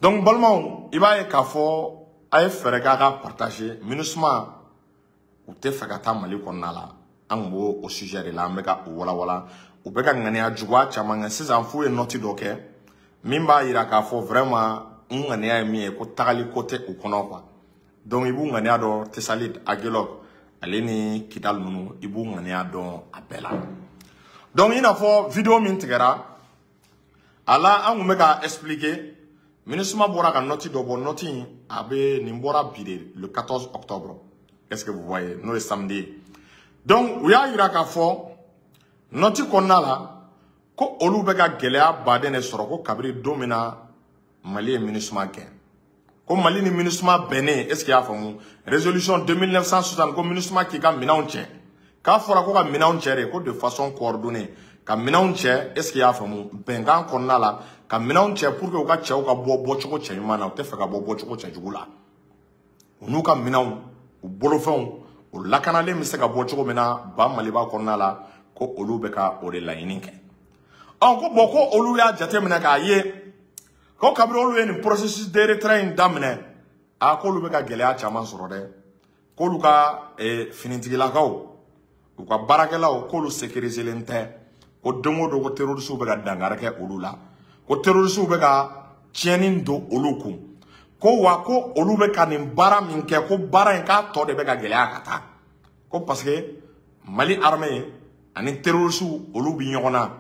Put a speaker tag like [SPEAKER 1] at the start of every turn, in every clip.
[SPEAKER 1] Donc, Balmao, il va y avoir un frère qui a partagé, MINUSMA, ou te fait qu'à Mali qu'on a là, en gros, au sujet de la méga ou wala, ou bien qu'on a joué, chamanga, ces enfants et noti doke, mimba ira k'a faut vraiment, on a mis, ko tagali côté ou qu'on a quoi. Donc, il vous a do, Tessalit, Agilok, Aleni, Kidal Mounou, il vous a do, Abela. Donc, il a fait vidéo m'intégra, ala, on m'a expliqué, MINUSMA bora ka noti do bon noti abe nimbora bide le 14 octobre. Qu'est-ce que vous voyez? Nous le samedi. Donc, où y a ira ka fo noti konna la ko olu bega gelea baden e soro ko kabri domina Mali et MINUSMA gen. Ko Mali ni MINUSMA bene, est-ce qu'il y a famu résolution 2960 ko MINUSMA ki ka mina unche. Ka fora ko ka mina unche ko de façon coordonnée. Ka mina unche, est-ce qu'il y a famu bengan konna la ka minaw cɛ pour que u ka cɛw ka bɔ cogo cɛ ɲuman na u tɛ fɛ ka bɔ cogo cɛ jugu la u n'u ka minaw u bolofɛnw u lakanalen bɛ se ka bɔ cogo min na ba Maliba kɔnɔna la ko olu bɛ ka o de laɲini kɛ ko bon ko olu y'a jateminɛ k'a ye ko kabiri olu ye nin processus de retrait in daminɛ k'olu bɛ ka gɛlɛya caman sɔrɔ dɛ k'olu ka finitigilakaw u ka baarakɛlaw k'olu sécuriselen tɛ ko don o don ko terroristes bɛ ka dankari kɛ olu la ko terroristes bɛ ka tiɲɛni don olu kun ko wa ko olu bɛ ka nin baara min kɛ ko baara in k'a tɔ de bɛ ka gɛlɛya ka taa ko parce que Mali armée ani terroristes olu bi ɲɔgɔn na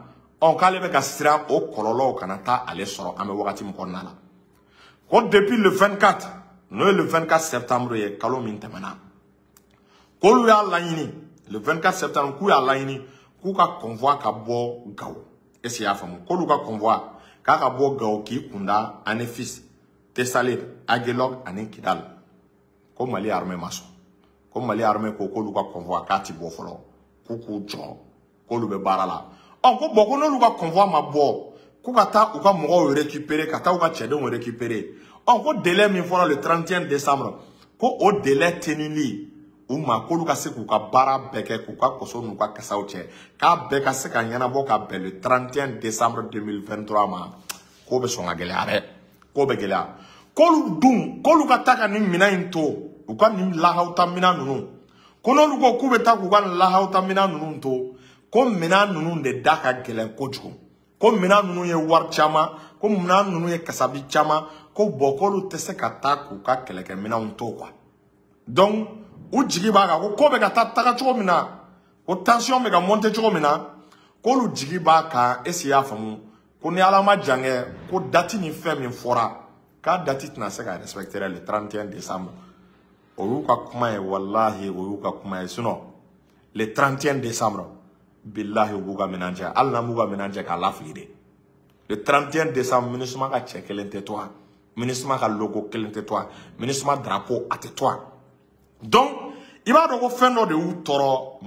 [SPEAKER 1] k'ale bɛ ka siran o kɔlɔlɔw kana taa ale sɔrɔ an bɛ wagati min kɔnɔna la ko depuis le 24 n'o ye le 24 septembre ye kalo min tɛmɛna k'olu y'a laɲini le 24 septembre k'u y'a laɲini k'u ka convoi ka bɔ Gao est-ce qu'il y a faamu k'olu ka convoi k'a ka bɔ Gao k'i kunda Anefis, Tessalit, Agilok ani Kidal. Ko Mali armée ma sɔn. Ko Mali armée ko k'olu ka convoi k'a ti bɔ fɔlɔ. K'u jɔ. K'olu bɛ baara la. Ko bon ko n'olu ka convoi ma bɔ, k'u ka taa u ka mɔgɔw récupérer, ka taa u ka cɛdenw récupérer. Ko délai min fɔra le 31 décembre, ko o délai tenili u ma k'olu ka se k'u ka baara bɛɛ kɛ k'u ka koso n'u ka kasaw cɛ k'a bɛɛ ka se ka ɲɛnabɔ ka bɛn le 31 décembre 2023 ma k'o bɛ sɔn ka gɛlɛya dɛ k'o bɛ gɛlɛya k'olu dun k'olu ka taa ka nin minɛn in to u ka nin lahawta minɛn ninnu ko n'olu ko k'u bɛ taa k'u ka nin lahawta minɛn ninnu to ko minɛn ninnu de da ka gɛlɛn kojugu ko minɛn ninnu ye wari caman ko minɛn ninnu ye kasabi caman ko bɔn k'olu tɛ se ka taa k'u ka kɛlɛkɛminɛnw to quoi donc u jigi b'a kan ko bɛ ka taa taga cogo min na ko tension bɛ ka monter cogo min na k'olu jigi b'a kan est-ce qu'il y'a faamu ko ni Ala ma jan kɛ ko date ni fɛn min fɔra k'a date tɛna se ka respecter le 31 décembre o y'u ka kuma ye wallahi o y'u ka kuma ye sinon le 31 décembre billahi u b'u ka minɛn cɛ hali n'an b'u ka minɛn cɛ k'a lafili de le 31 décembre MINUSMA ka cɛ kelen tɛ to a MINUSMA ka logo kelen tɛ to a MINUSMA drapeau a tɛ to a donc il b'a dɔn ko fɛn dɔ de y'u tɔɔrɔ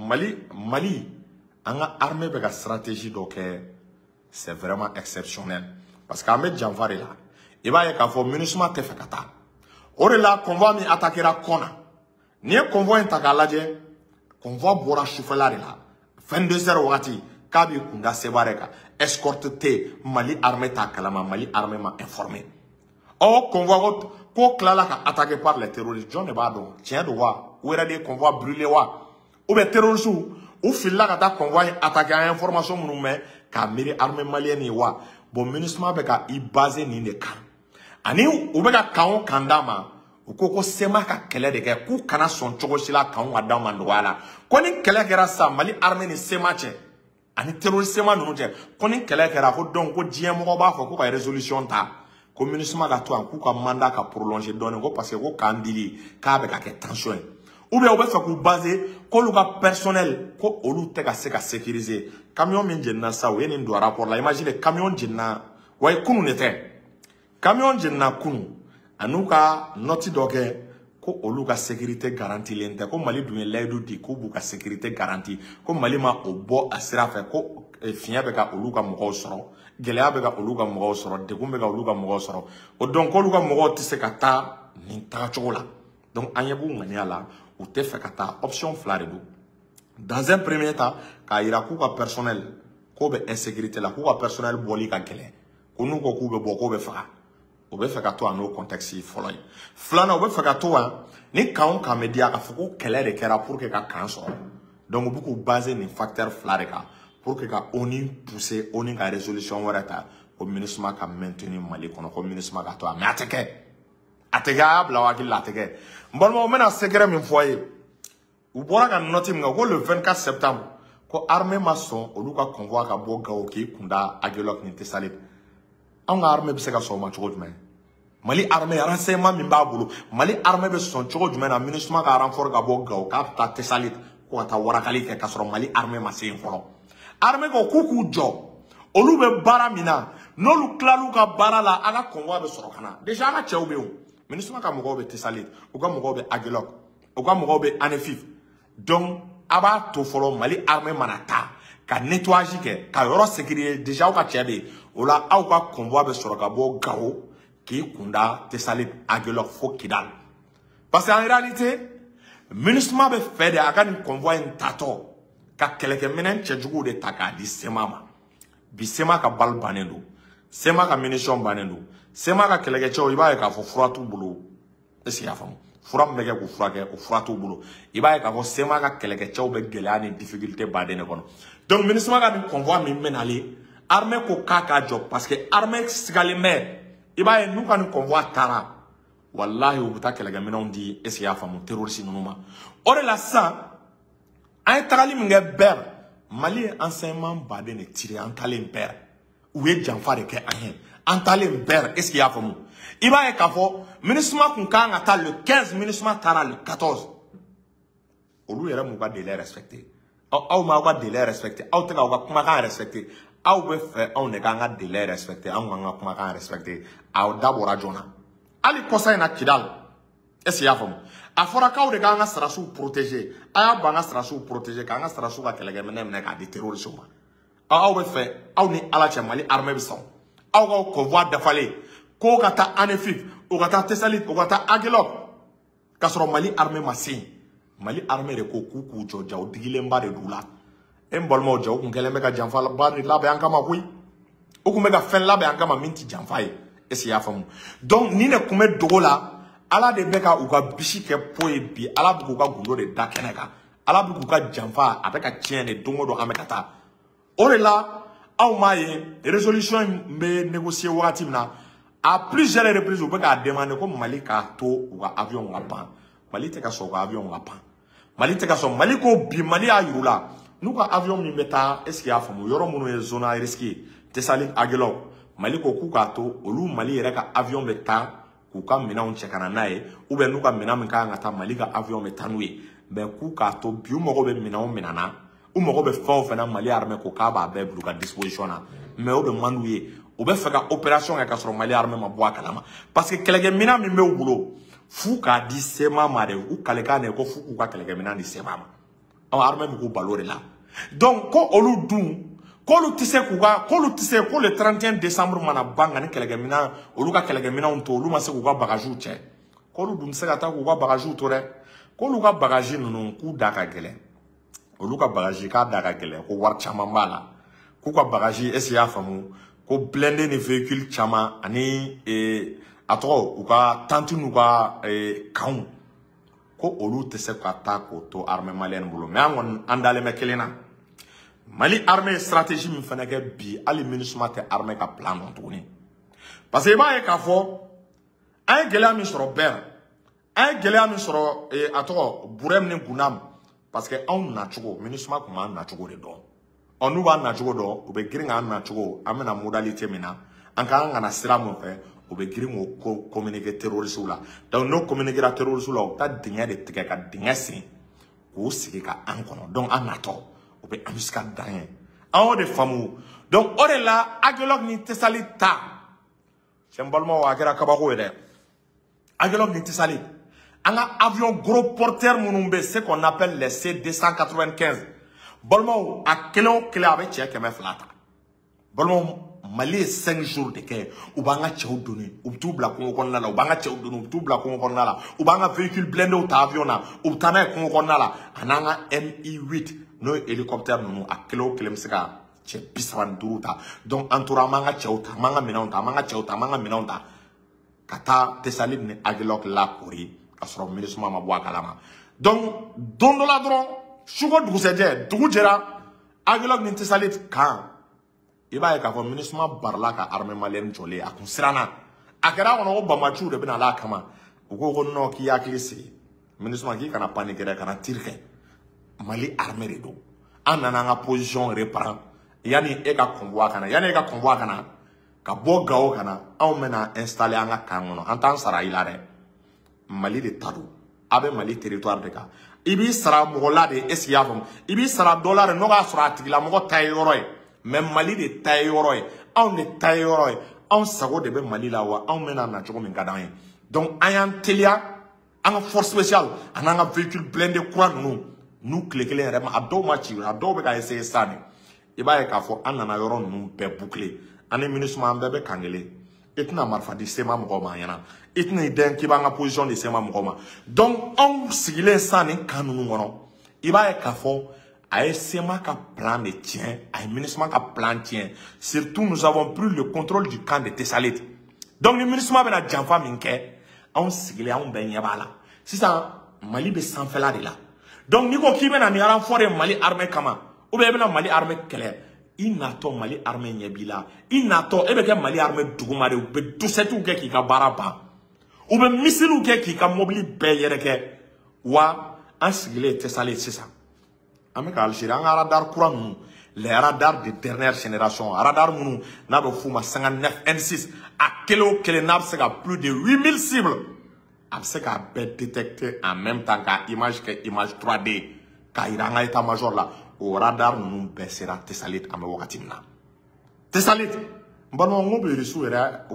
[SPEAKER 1] Mali an ka armée bɛ ka stratégie dɔ kɛ c'est vraiment exceptionnel parce que an bɛ janfa de la i b'a ye k'a fɔ MINUSMA tɛ fɛ ka taa o de la convoi min attaquera Kɔna n'i ye convoi in ta k'a lajɛ convoi bɔra sufɛla de la 22 heures wagati k'a b'i kunda Sévaré kan escorte tɛ Mali armée t'a kalama Mali armée ma informé convoi ko tilala ka attaqué par les terroristes jɔn de b'a dɔn tiɲɛ don wa u yɛrɛ de ye convoi brûlé wa ou bien terroristes u filila ka taa convoi in attaqué an information minnu mɛn k'a miiri armée malienne ye wa bon MINUSMA bɛ ka i basé nin de kan ani u bɛ ka kan o kan d'a ma u ko SEMA ka kɛlɛ de kɛ k'u kana sɔn cogo si la kan ka d'aw ma nɔgɔya la ko ni kɛlɛ kɛra sisan Mali armée ni SEMA cɛ ani terroriste SEMA ninnu cɛ ko ni kɛlɛ kɛra ko donc ko diɲɛ mɔgɔ b'a fɔ ko ka résolution ta ko MINUSMA ka to yan k'u ka mandat ka prolonger dɔɔni ko parce que ko kan dili k'a bɛ ka kɛ tension ye ou bien u bɛ fɛ k'u baser k'olu ka personnel ko olu tɛ ka se ka sécuriser camion min jenina sa u ye nin don rapport la imagine camion jenina wa kunun de tɛ camion jenina kunun an'u ka note dɔ kɛ ko olu ka sécurité garantilen tɛ ko Mali dun ye layidu di k'u b'u ka sécurité garantie ko Mali ma o bɔ a sira fɛ ko fiɲɛ bɛ ka olu ka mɔgɔw sɔrɔ gɛlɛya bɛ ka olu ka mɔgɔw sɔrɔ degun bɛ ka olu ka mɔgɔw sɔrɔ o donc k'olu ka mɔgɔw tɛ se ka taa nin tagacogo la donc an ɲɛ b'u ŋaniya la u tɛ fɛ ka taa option fila de don dans un premier temps k'a yira k'u ka personnel k'o bɛ insécurité la k'u ka personnel bɔli ka gɛlɛn ko n'u ko k'u bɛ bɔ k'o bɛ faga o be fɛ ka to no contexte fɔlɔ ye filana o be fɛ ka to ni kan ka me dia ka fɔ ko kɛlɛ de kɛra pour que ka kan sɔrɔ donc bu ko baser ni facteur fila de kan pour que ka oni pousser oni ka résolution wɛrɛ ta ko MINUSMA ka maintenir Mali kɔnɔ ko MINUSMA ka to mais atɛkɛ a bila wakil la atɛkɛ mbalma o mena secret min fɔ ye u bɔra ka note min ko le 24 septembre ko armée ma sɔn olu ka convoi ka bɔ Gao k'i kunda Aguelok ni Tessalit an ka armée bɛ se ka sɔn ma cogo jumɛn Mali armée renseignement min b'a bolo Mali armée bɛ sɔn cogo jumɛn na MINUSMA ka renfort ka bɔ Gao k'a bɛ taa Tessalit ko ka taa warakali kɛ ka sɔrɔ Mali armée ma se yen fɔlɔ armée ko k'u jɔ olu bɛ baara min na n'olu tilal'u ka baara la a ka convoi bɛ sɔrɔ ka na déjà an ka cɛw bɛ yen MINUSMA ka mɔgɔw bɛ Tessalit u ka mɔgɔw bɛ Aguelok u ka mɔgɔw bɛ Anefif donc a b'a to fɔlɔ Mali armée mana taa ka nettoyage kɛ ka yɔrɔ sécuriser déjà aw ka cɛ bɛ yen o la aw ka convoi bɛ sɔrɔ ka bɔ Gao k'i kunda Tessalit Aguelok fo Kidal parce qu'en réalité MINUSMA bɛ fɛ de a ka nin convoi in tatɔ ka kɛlɛkɛminɛn cɛjuguw de ta k'a di SEMA ma bi SEMA ka balle bannen don SEMA ka munition bannen don SEMA ka kɛlɛkɛcɛw i b'a ye k'a fɔ fura t'u bolo est-ce que y'a faamu fura min bɛ kɛ k'u furakɛ o fura t'u bolo i b'a ye k'a fɔ SEMA ka kɛlɛkɛcɛw bɛ gɛlɛya ni difficulté baden de kɔnɔ donc MINUSMA ka nin convoi min bɛ nalen armée ko k'a k'a jɔ parce que armée sigalen bɛ i b'a ye n'u ka nin convoi taara wallahi u bɛ taa kɛlɛkɛminɛnw di est-ce que y'a faamu terroriste ninnu ma o de la sisan an ye tagali min kɛ bɛr Mali ye enseignement baden de tiré an talen bɛr u ye janfa de kɛ an ye an talen bɛr est-ce que y'a faamu i b'a ye k'a fɔ MINUSMA kun kan ka taa le 15 MINUSMA taara le 14 olu yɛrɛ m'u ka délai respecté aw m'aw ka délai respecté aw tɛ k'aw ka kumakan respecté aw bɛ fɛ anw de k'an ka délai respecté anw k'an ka kumakan respecté aw dabɔra joona hali kɔsa in na Kidal est-ce que y'a faamu a fɔra k'aw de k'an ka sarasiw protéger a y'a ban an ka sarasiw protéger k'an ka sarasiw ka kɛlɛkɛminɛ minɛ k'a di terroristes ma aw bɛ fɛ aw ni Ala cɛ Mali armée bɛ sɔn aw ka convoi dafalen ko ka taa Anefif o ka taa Tessalit o ka taa Aguelok ka sɔrɔ Mali armée ma se yen Mali armée de ko k'u jɔ jaw digilenba de d'u la e n balimaw jaw kun kɛlen bɛ ka janfa ba de labɛn an kama koyi o kun bɛ ka fɛn labɛn an kama min tɛ janfa ye est-ce que y'a faamu donc nin de kun bɛ dogo la Ala de bɛ ka u ka bisi kɛ po ye bi Ala bɛ k'u ka gundo de da kɛnɛ kan Ala bɛ k'u ka janfa a bɛ ka tiɲɛ de don o don an bɛ ka taa o de la aw m'a ye résolution in bɛ négocier wagati min na à plusieurs reprises u bɛ k'a demander ko Mali k'a to u ka avion ka ban Mali tɛ ka sɔn u ka avion ka ban Mali tɛ ka sɔn Mali ko bi Mali y'a yiru la n'u ka avion min bɛ taa est-ce que y'a faamu yɔrɔ minnu ye zone à risque ye Tessalit Aguelok Mali ko k'u k'a to olu Mali yɛrɛ ka avion bɛ taa k'u ka minɛnw cɛ ka na n'a ye ou bien n'u ka minɛn min kan ka taa Mali ka avion bɛ taa n'u ye mais k'u k'a to bi u mago bɛ minɛnw minɛ na u mago bɛ fɛn o fɛn na Mali armée ko k'a b'a bɛɛ bila u ka disposition na mais o bɛ man d'u ye u bɛ fɛ ka opération kɛ ka sɔrɔ Mali armée ma bɔ a kalama parce que kɛlɛkɛminɛn min bɛ u bolo f'u k'a di SEMA ma de u kalekan de ko f'u k'u ka kɛlɛkɛminɛn di SEMA ma armée bɛ k'u balo de la donc ko olu dun k'olu tɛ se k'u ka k'olu tɛ se ko le 31 décembre mana ban ka ni kɛlɛkɛminɛn olu ka kɛlɛkɛminɛnw to olu ma se k'u ka bagages cɛ k'olu dun tɛ se ka taa k'u ka bagages to dɛ k'olu ka bagages ninnu k'u da ka gɛlɛn olu ka bagages k'a da ka gɛlɛn ko wari caman b'a la k'u ka bagages est-ce que y'a faamu ko blindé ni véhicule caman ani a tɔgɔ u ka tente n'u ka kanw ko olu tɛ se ka taa k'o to armée malienne bolo mais an kɔni an dalen bɛ kelen na Mali armée stratégie min fana kɛ bi hali MINUSMA tɛ armée ka plan dɔn tuguni parce que i b'a ye k'a fɔ an ye gɛlɛya min sɔrɔ bɛr an ye gɛlɛya min sɔrɔ a tɔgɔ Burem ni Gunam parce que anw nacogo MINUSMA tun b'an nacogo de dɔn n'u b'a nacogo dɔn u bɛ girin k'an nacogo an bɛna modalité min na an k'an kana sira min fɛ u bɛ girin k'o communiquer terroristes la donc n'o communiquera terroristes la u bɛ taa dingɛ de tigɛ ka dingɛ sen k'o sigi ka an kɔnɔ donc an natɔ u bɛ an bɛ se ka dan ye an y'o de faamu donc o de la Aguelok ni Tessalit ta cɛ n balimaw a kɛra kabako ye dɛ Aguelok ni Tessalit an ka avion gros porteurs minnu bɛ ce qu'on appelle les C295 balimaw a kelen o kelen a bɛ cɛ 200 ta balimaw Mali ye 5 jours de kɛ u b'an ka cɛw donni u bɛ t'u bila kungo kɔnɔna la u b'an ka cɛw donni u bɛ t'u bila kungo kɔnɔna la u b'an ka véhicule blindé ta avion na u bɛ taa n'a ye kungo kɔnɔna la a n'an ka Mi8 n'o ye hélicoptère ninnu a kelen o kelen bɛ se ka cɛ 35 ta donc an tora an b'an ka cɛw ta an b'an ka minɛnw ta an b'an ka cɛw ta an b'an ka minɛnw ta kata Tessalit ni Agilok la kori kasoro MINUSMA ma bwa kalama donc dondo la dron sugo duguseje dugujera Agilok ni Tessalit kan iba ka fo MINUSMA barla ka armée malienne jolé akun sirana akara wono bamachu de bina la kama ugo no ki yakisi MINUSMA ki kana paniquer kana tirke Mali armée de do anana nga position reprend yani e ka convoi kana yani e ka convoi kana ka bo gao kana aw mena installer anga kangono en tant sara ilare Mali de tadu abe Mali territoire de ka ibi sara mogola de esiafum ibi sara dollar no ga sara tigila mogo tayoro e même Mali de tayoro e aw de tayoro e aw sago de be Mali la wa aw mena na jogo min gadan donc ayan telia anga force spéciale ananga véhicule blindé quoi nous clé rema ado ma ci ado be ka essayer sani iba ka fo anana yoro nu be boucler ane MINUSMA bebe kangele etna marfa di sema mgoma yana etna iden ki ba nga position de sema mgoma donc on sigile sani kanunu ngono iba ka fo ay sema ka plan de tien ay MINUSMA ka plan tien surtout nous avons pris le contrôle du camp de Tessalit donc le MINUSMA bena janfa minke on sigile on ben yabala si ça Mali be sanfela de la donc niko ki bena ni renforcer Mali armée kama ou bien bena Mali armée kele inato Mali armée nyebila inato ebe ke Mali armée dugumare ou be tusetu ke ki ka baraba ou be misilu ke ki ka mobili be yere ke wa ansigile Tessalit c'est ça ameka Algérie an radar courant les radars de dernière génération radar munu na be fuma 59 N6 a kele na se ka plus de 8000 cibles se ka be détecter en même temps ka image 3D ka iranga état major là au radar nous sera Tessalit ame wakati na Tessalit mbano ngobe risu era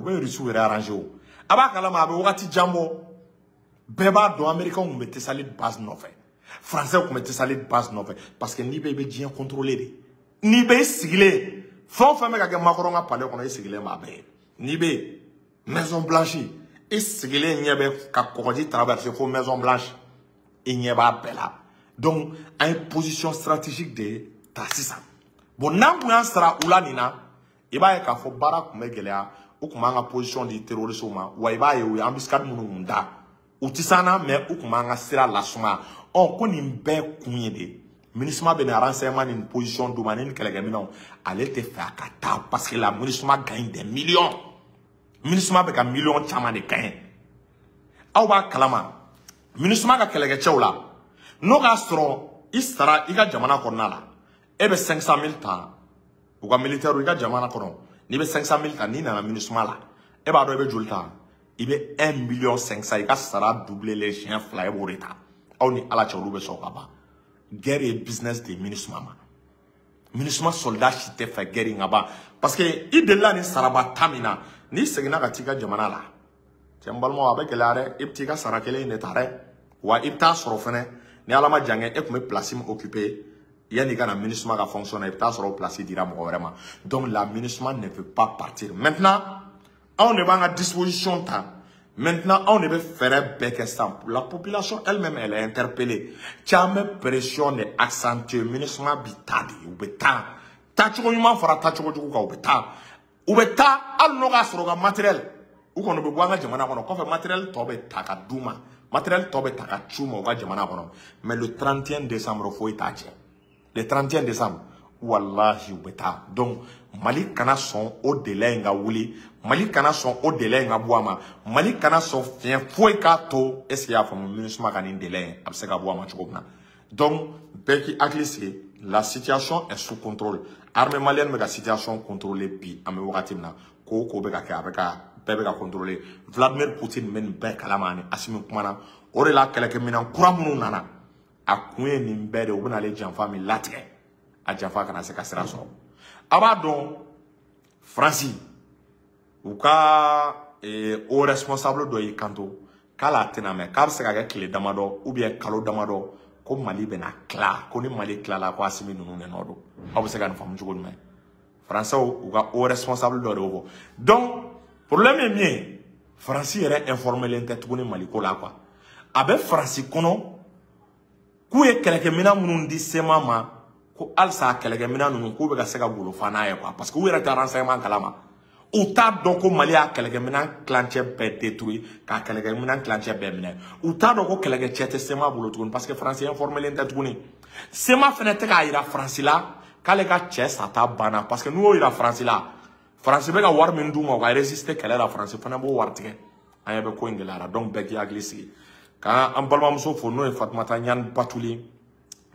[SPEAKER 1] arrangé o aba kala ma be wakati jambo beba do américain on met Tessalit base nové français on met Tessalit base nové parce que ni be bien contrôlé ni be sigilé fon femme ka makoronga palais kono sigilé ma be ni be Maison Blanche et sigilé nyebe ka kokodi traverser fo Maison Blanche et nyeba bela donc à une position stratégique de Tassisa bon nanguyan sera ulanina iba ka fo bara kume gelea ou kuma nga position de terrorisme wa iba ye embuscade munu nda utisana mais ou kuma nga sera lasuma on koni mbe kunye de MINUSMA ben renseignement une position d'oumanine que les gamins allait te faire kata parce que la MINUSMA gagne des millions MINUSMA be ka millions chama de gagne awba kalama MINUSMA ka kelege chawla no gastro istara iga jamana kornala ebe 500,000 ta uga militaire iga jamana kono ni be 500,000 ta ni na MINUSMA la eba do ebe julta ibe 1,500,000 iga sara doubler les chiens fly boreta aw ni ala chawlu be sokaba guerre et business de MINUSMA MINUSMA soldat chite fa guerre ngaba parce que idela ni saraba tamina ni segina ka tika jamana la tembalmo avec l'are iptika sarakele ne tare wa ipta sorofene ni alama jange e kume place occupé yani kana MINUSMA ka fonctionner ipta soro place dira mo vraiment donc la MINUSMA ne peut pas partir maintenant on est à disposition temps maintenant on ne veut faire bec ça la population elle-même elle est interpellée chame pression et accentuer MINUSMA bitadi ou beta tachuko yuma fara tachuko juko ou beta al no ga soro ga matériel ou kono be gwanga jamana kono ko fe matériel tobe taka duma matériel tobe taka chuma ga jamana kono mais le 31 décembre faut itache le 31 décembre wallahi beta donc Mali kana son au délai nga wuli Mali kana son au délai nga boama Mali kana son fien foi kato est-ce ya fam MINUSMA kan délai abseka boama chokona donc beki aglisi la situation est sous contrôle armée malienne me la situation contrôlée bi ame wakatimna ko be ka ka bebe ka contrôler Vladimir Poutine men be kalamani asimi kumana ore la kala ke minan kuramunu nana akunye ni mbede ubuna le janfa mi latke a janfa kana se kasira so abadon Franci ou ka au responsable do yikanto kala tename kab se ka kile damado ou bien kalo damado ko Mali bena kla ko ni Mali kla la ko asimi nunu ne nodo abu se ka famu jugol me Français ou ka au responsable do revo donc problème est bien Franci est informé l'entête ko ni Mali ko la quoi abe Franci kono ku e keleke mina munun di semama ko alsa keleke mina nunu ko be ka se ka golo fana ye quoi parce que où era renseignement kalama u t'a dɔn ko Mali y'a kɛlɛkɛminɛn kilancɛ bɛɛ détruit k'a kɛlɛkɛminɛn kilancɛ bɛɛ minɛ u t'a dɔn ko kɛlɛkɛcɛ tɛ SEMA bolo tuguni parce que Faransi informelen tɛ tuguni SEMA fɛnɛ tɛ k'a yira Faransi la k'ale ka cɛ sata banna parce que n'u y'o yira Faransi la Faransi bɛ ka wari min d'u ma u ka résister kɛlɛ la Faransi fana b'o wari tigɛ an ɲɛ bɛ ko in gɛlɛyara donc bɛɛ k'i hakili sigi k'an balimamuso fo n'o ye Fatumata Ɲani Batuli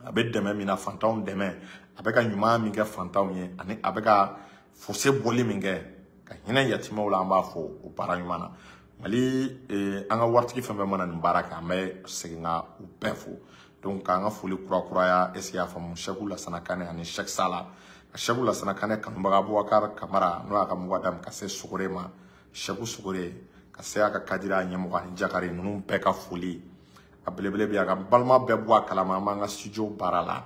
[SPEAKER 1] a bɛ dɛmɛ min na fantanw dɛmɛ a bɛ ka ɲuman min kɛ fantanw ye ani a bɛ ka fossé bɔli min kɛ ka hinɛ yatimɛw la an b'a fɔ o baara ɲuman na Mali an ka waritigi fɛn fɛn mana nin baara kɛ an bɛ segin ka u bɛɛ fo donc k'an ka foli kurakuraya est-ce que y'a faamu Seku Lasana Kanɛ ani Seku Sala Seku Lasana Kanɛ kanubaga Bubakari Kamara n'o y'a ka mɔgɔdam ka se Sogore ma Seku Sogore ka se a ka kadira ɲɛmɔgɔ ani Jakare ninnu bɛɛ ka foli a belebele bɛ a ka balima bɛɛ bɔ a kalama an b'an ka studio baara la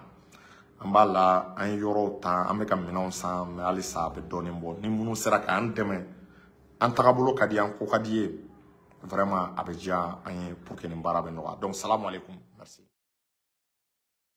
[SPEAKER 1] an b'a la an ye yɔrɔw ta an bɛ ka minɛnw san mais halisa a bɛ dɔɔnin bɔ ni minnu sera k'an dɛmɛ an tagabolo ka di an ko ka di ye vraiment a bɛ diya an ye pour que nin baara bɛ nɔgɔya donc salamu aleykum merci